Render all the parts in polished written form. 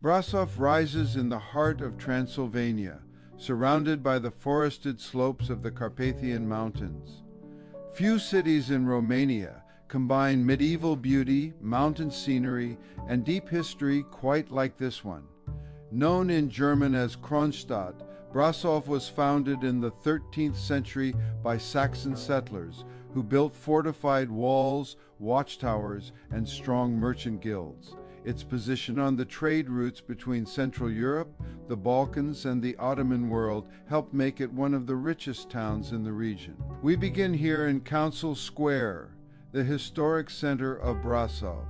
Brasov rises in the heart of Transylvania, surrounded by the forested slopes of the Carpathian Mountains. Few cities in Romania combine medieval beauty, mountain scenery, and deep history quite like this one. Known in German as Kronstadt, Brasov was founded in the 13th century by Saxon settlers who built fortified walls, watchtowers, and strong merchant guilds. Its position on the trade routes between Central Europe, the Balkans, and the Ottoman world helped make it one of the richest towns in the region. We begin here in Council Square, the historic center of Brasov.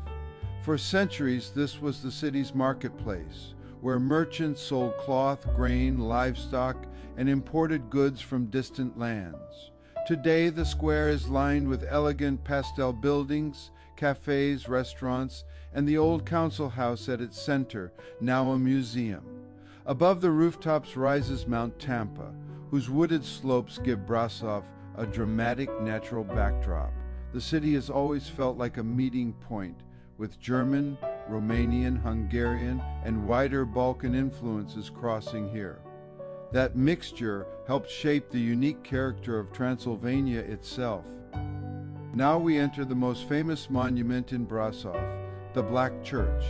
For centuries, this was the city's marketplace, where merchants sold cloth, grain, livestock, and imported goods from distant lands. Today, the square is lined with elegant pastel buildings, cafes, restaurants, and the old council house at its center, now a museum. Above the rooftops rises Mount Tâmpa, whose wooded slopes give Brasov a dramatic natural backdrop. The city has always felt like a meeting point, with German, Romanian, Hungarian, and wider Balkan influences crossing here. That mixture helped shape the unique character of Transylvania itself. Now we enter the most famous monument in Brasov, the Black Church.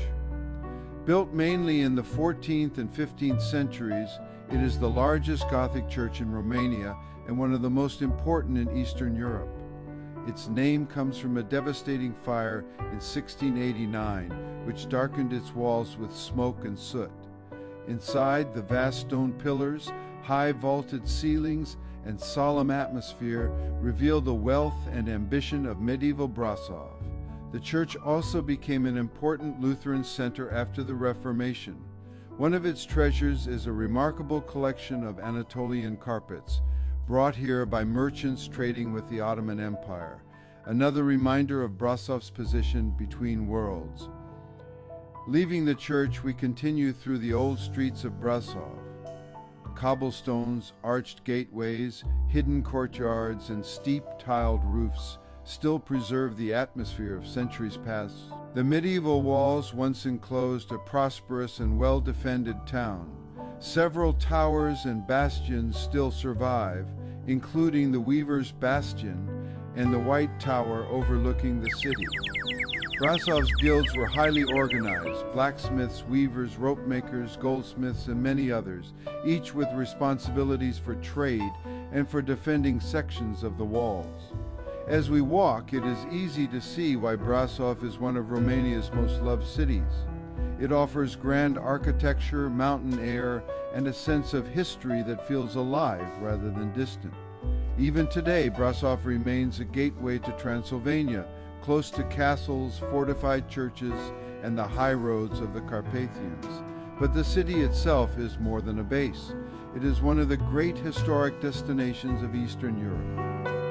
Built mainly in the 14th and 15th centuries, it is the largest Gothic church in Romania and one of the most important in Eastern Europe. Its name comes from a devastating fire in 1689, which darkened its walls with smoke and soot. Inside, the vast stone pillars, high vaulted ceilings, and solemn atmosphere reveal the wealth and ambition of medieval Brasov. The church also became an important Lutheran center after the Reformation. One of its treasures is a remarkable collection of Anatolian carpets, brought here by merchants trading with the Ottoman Empire, another reminder of Brasov's position between worlds. Leaving the church, we continue through the old streets of Brasov. Cobblestones, arched gateways, hidden courtyards, and steep tiled roofs still preserve the atmosphere of centuries past. The medieval walls once enclosed a prosperous and well-defended town. Several towers and bastions still survive, including the Weaver's Bastion and the White Tower overlooking the city. Brasov's guilds were highly organized: blacksmiths, weavers, rope makers, goldsmiths, and many others, each with responsibilities for trade and for defending sections of the walls. As we walk, it is easy to see why Brasov is one of Romania's most loved cities. It offers grand architecture, mountain air, and a sense of history that feels alive rather than distant. Even today, Brasov remains a gateway to Transylvania, close to castles, fortified churches, and the high roads of the Carpathians. But the city itself is more than a base. It is one of the great historic destinations of Eastern Europe.